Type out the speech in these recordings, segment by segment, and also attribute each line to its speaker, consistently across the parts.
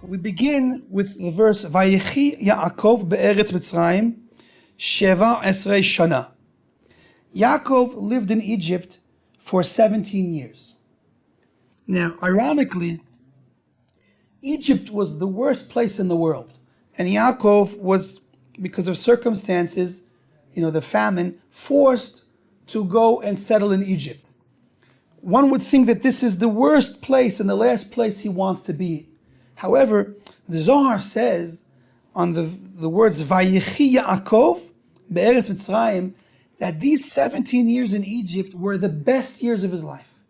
Speaker 1: We begin with the verse Vayechi Yaakov be'eretz Mitzrayim sheva esrei shana. Yaakov lived in Egypt for 17 years. Now, ironically, Egypt was the worst place in the world. And Yaakov was, because of circumstances, the famine, forced to go and settle in Egypt. One would think that this is the worst place and the last place he wants to be. However, the Zohar says on the words Vayechi Yaakov be'eretz Mitzrayim that these 17 years in Egypt were the best years of his life.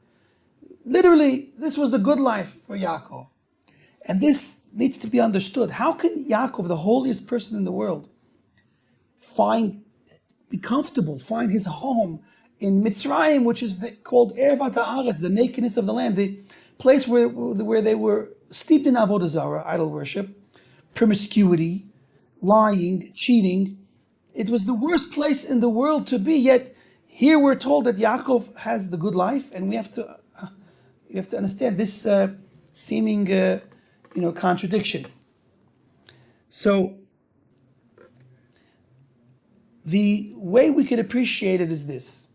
Speaker 1: Literally, this was the good life for Yaakov. And this needs to be understood. How can Yaakov, the holiest person in the world, be comfortable, find his home in Mitzrayim, which is called Ervat Haaretz, the nakedness of the land, the place where they were steeped in avodah zarah, idol worship, promiscuity, lying, cheating. It was the worst place in the world to be, yet here we're told that Yaakov has the good life, and we have to understand this seeming contradiction. So the way we could appreciate it is this.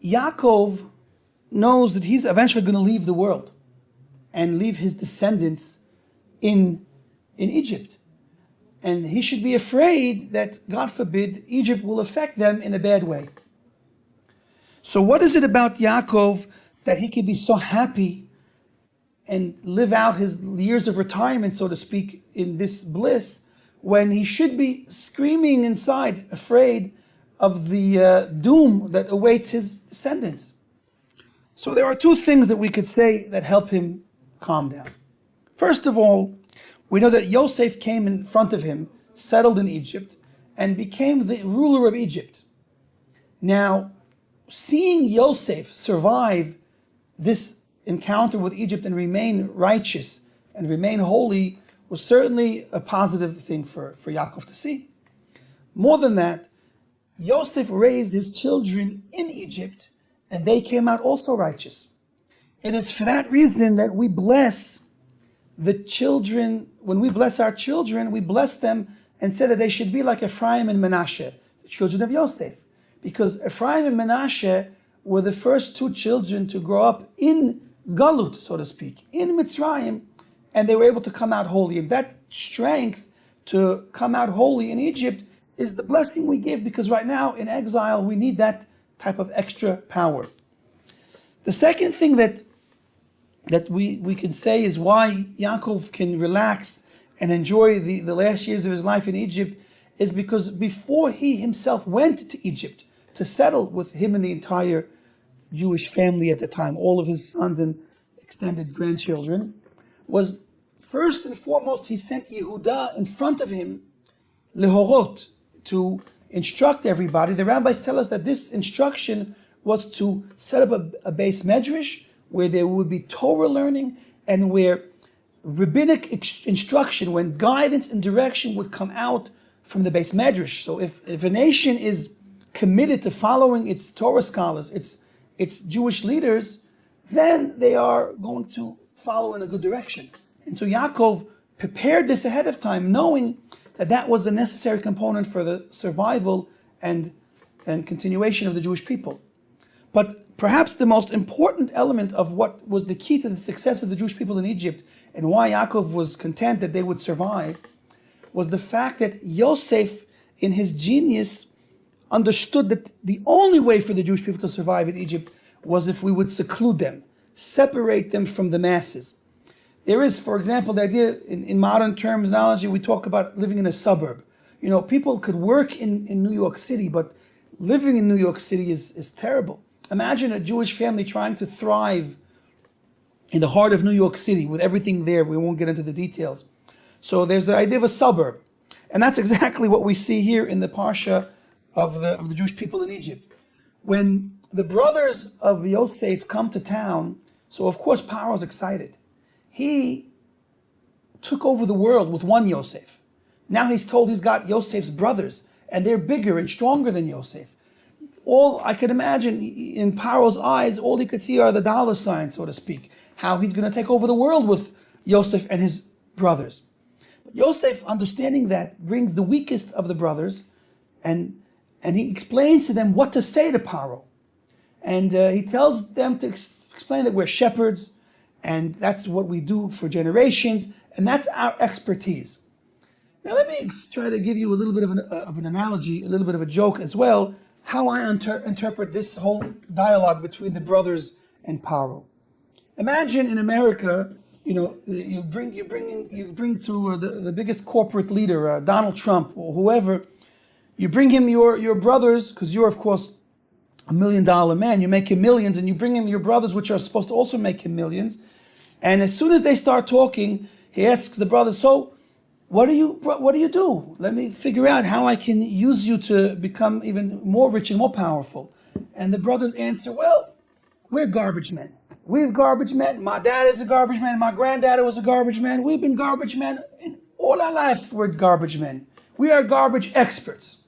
Speaker 1: Yaakov knows that he's eventually going to leave the world and leave his descendants in Egypt. And he should be afraid that, God forbid, Egypt will affect them in a bad way. So what is it about Yaakov that he can be so happy and live out his years of retirement, so to speak, in this bliss, when he should be screaming inside, afraid of the doom that awaits his descendants? So there are two things that we could say that help him calm down. First of all, we know that Yosef came in front of him, settled in Egypt, and became the ruler of Egypt. Now, seeing Yosef survive this encounter with Egypt and remain righteous and remain holy was certainly a positive thing for Yaakov to see. More than that, Yosef raised his children in Egypt, and they came out also righteous. It is for that reason that we bless the children. When we bless our children, we bless them and say that they should be like Ephraim and Menashe, the children of Yosef. Because Ephraim and Menashe were the first two children to grow up in Galut, so to speak, in Mitzrayim, and they were able to come out holy. And that strength to come out holy in Egypt is the blessing we give, because right now in exile we need that type of extra power. The second thing that we can say is why Yaakov can relax and enjoy the last years of his life in Egypt is because before he himself went to Egypt to settle with him and the entire Jewish family at the time, all of his sons and extended grandchildren, was first and foremost he sent Yehuda in front of him, lehorot, to instruct everybody. The rabbis tell us that this instruction was to set up a base medrash where there would be Torah learning and where rabbinic instruction, when guidance and direction would come out from the base medrash. So if a nation is committed to following its Torah scholars, its Jewish leaders, then they are going to follow in a good direction. And so Yaakov prepared this ahead of time, knowing that was a necessary component for the survival and continuation of the Jewish people. But perhaps the most important element of what was the key to the success of the Jewish people in Egypt and why Yaakov was content that they would survive was the fact that Yosef, in his genius, understood that the only way for the Jewish people to survive in Egypt was if we would seclude them, separate them from the masses. There is, for example, the idea in modern terminology, we talk about living in a suburb. People could work in New York City, but living in New York City is terrible. Imagine a Jewish family trying to thrive in the heart of New York City with everything there. We won't get into the details. So there's the idea of a suburb. And that's exactly what we see here in the parsha of the Jewish people in Egypt. When the brothers of Yosef come to town, so of course Pharaoh's excited. He took over the world with one Yosef. Now he's told he's got Yosef's brothers, and they're bigger and stronger than Yosef. All I could imagine in Pharaoh's eyes, all he could see are the dollar signs, so to speak. How he's going to take over the world with Yosef and his brothers. But Yosef, understanding that, brings the weakest of the brothers, and he explains to them what to say to Paro. And he tells them to explain that we're shepherds, and that's what we do for generations, and that's our expertise. Now let me try to give you a little bit of an analogy, a little bit of a joke as well, how I interpret this whole dialogue between the brothers and Paro. Imagine in America, you bring to the biggest corporate leader, Donald Trump or whoever, you bring him your brothers, because you're of course $1 million man, you make him millions, and you bring him your brothers, which are supposed to also make him millions. And as soon as they start talking, he asks the brothers, so what do you do? Let me figure out how I can use you to become even more rich and more powerful. And the brothers answer, well, we're garbage men. We're garbage men. My dad is a garbage man. My granddad was a garbage man. We've been garbage men in all our life. We're garbage men. We are garbage experts.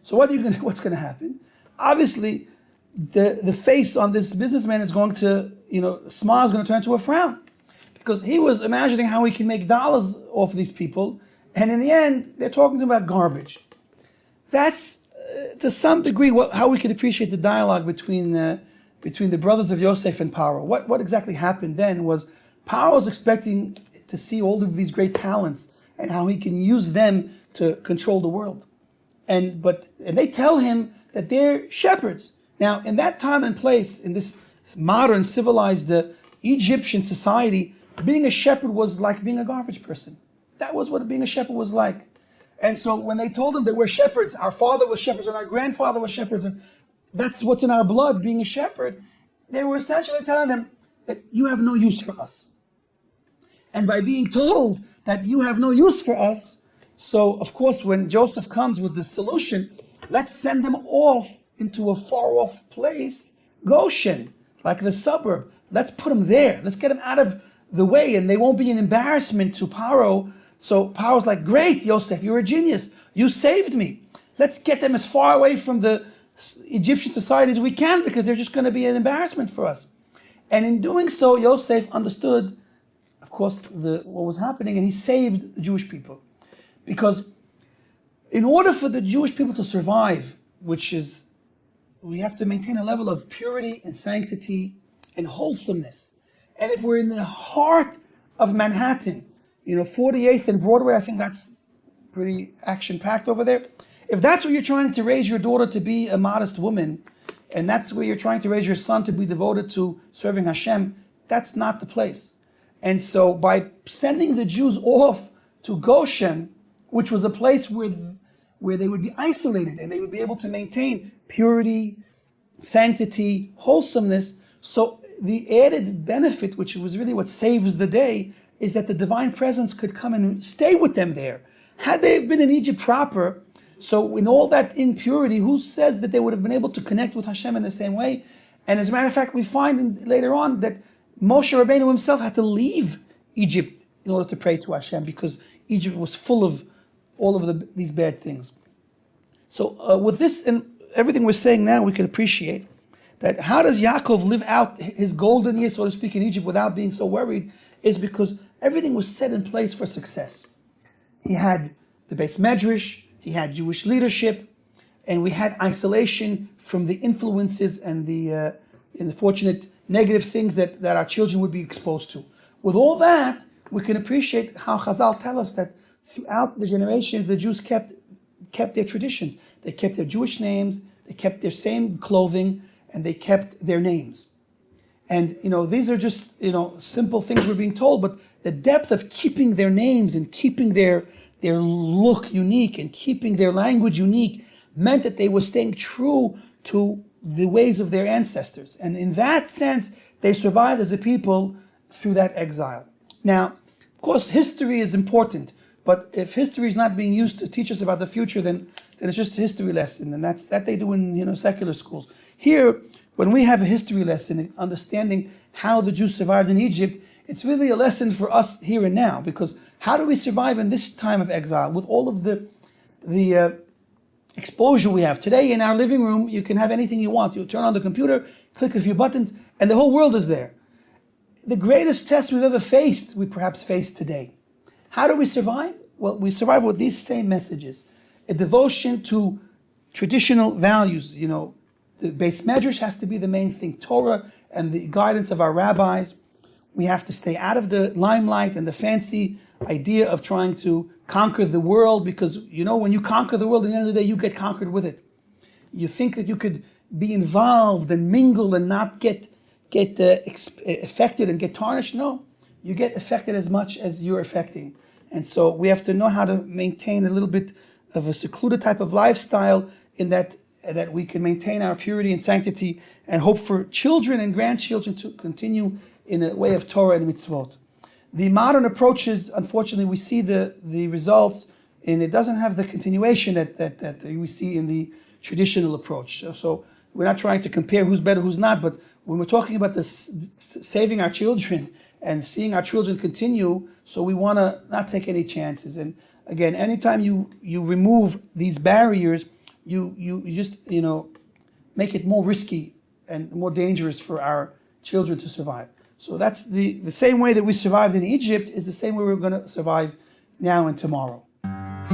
Speaker 1: So what's going to happen? Obviously, the face on this businessman is going to, smile is going to turn to a frown, because he was imagining how he can make dollars off these people, and in the end, they're talking about garbage. That's to some degree how we could appreciate the dialogue between the brothers of Yosef and Paro. What exactly happened then was Paro was expecting to see all of these great talents and how he can use them to control the world, and they tell him that they're shepherds. Now, in that time and place, in this modern, civilized Egyptian society, being a shepherd was like being a garbage person. That was what being a shepherd was like. And so when they told him that we're shepherds, our father was shepherds and our grandfather was shepherds, and that's what's in our blood, being a shepherd, they were essentially telling them that you have no use for us. And by being told that you have no use for us, so of course when Joseph comes with the solution, let's send them off into a far-off place, Goshen, like the suburb. Let's put them there. Let's get them out of the way, and they won't be an embarrassment to Paro. So Paro's like, great, Yosef, you're a genius. You saved me. Let's get them as far away from the Egyptian society as we can, because they're just going to be an embarrassment for us. And in doing so, Yosef understood, of course, what was happening, and he saved the Jewish people. Because in order for the Jewish people to survive, we have to maintain a level of purity and sanctity and wholesomeness. And if we're in the heart of Manhattan, 48th and Broadway, I think that's pretty action-packed over there. If that's where you're trying to raise your daughter to be a modest woman, and that's where you're trying to raise your son to be devoted to serving Hashem, that's not the place. And so by sending the Jews off to Goshen, which was a place where they would be isolated and they would be able to maintain purity, sanctity, wholesomeness. So the added benefit, which was really what saves the day, is that the divine presence could come and stay with them there. Had they been in Egypt proper, so in all that impurity, who says that they would have been able to connect with Hashem in the same way? And as a matter of fact, we find later on that Moshe Rabbeinu himself had to leave Egypt in order to pray to Hashem, because Egypt was full of all of these bad things. So with this and everything we're saying now, we can appreciate that how does Yaakov live out his golden years, so to speak, in Egypt without being so worried, is because everything was set in place for success. He had the Beis Medrash, he had Jewish leadership, and we had isolation from the influences and the unfortunate negative things that our children would be exposed to. With all that, we can appreciate how Chazal tell us that throughout the generations, the Jews kept their traditions. They kept their Jewish names, they kept their same clothing, and they kept their names. And these are just simple things we're being told, but the depth of keeping their names and keeping their look unique and keeping their language unique meant that they were staying true to the ways of their ancestors. And in that sense, they survived as a people through that exile. Now, of course, history is important, but if history is not being used to teach us about the future, then it's just a history lesson, and that they do in secular schools. Here, when we have a history lesson, understanding how the Jews survived in Egypt, it's really a lesson for us here and now, because how do we survive in this time of exile with all of the exposure we have? Today in our living room, you can have anything you want. You turn on the computer, click a few buttons, and the whole world is there. the greatest test we've ever faced, we perhaps face today. How do we survive? Well, we survive with these same messages. A devotion to traditional values. The base medrash has to be the main thing. Torah and the guidance of our rabbis. We have to stay out of the limelight and the fancy idea of trying to conquer the world, because when you conquer the world, at the end of the day, you get conquered with it. You think that you could be involved and mingle and not get affected and get tarnished. No, you get affected as much as you're affecting. And so we have to know how to maintain a little bit of a secluded type of lifestyle, in that we can maintain our purity and sanctity, and hope for children and grandchildren to continue in a way of Torah and mitzvot. The modern approaches, unfortunately, we see the results, and it doesn't have the continuation that we see in the traditional approach. So we're not trying to compare who's better, who's not, but when we're talking about saving our children and seeing our children continue, so we want to not take any chances. And again, anytime you remove these barriers, you just make it more risky and more dangerous for our children to survive. So that's the same way that we survived in Egypt is the same way we're going to survive now and tomorrow.